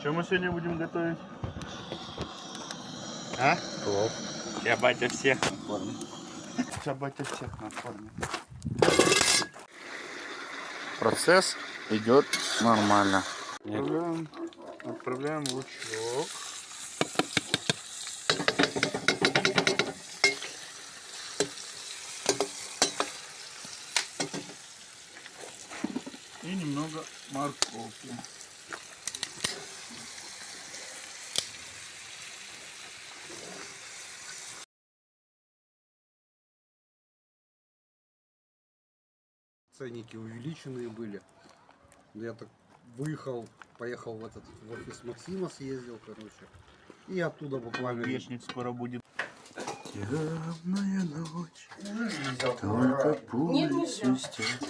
Что мы сегодня будем готовить? А? Плов. Я батя всех накормит. Я батя всех накормит. Процесс идет нормально. Отправляем лучок. И немного морковки. Ценники увеличенные были. Я так выехал, поехал в офис Максима, съездил, короче. И оттуда буквально... Вешник скоро будет. Темная ночь, только пули свистят.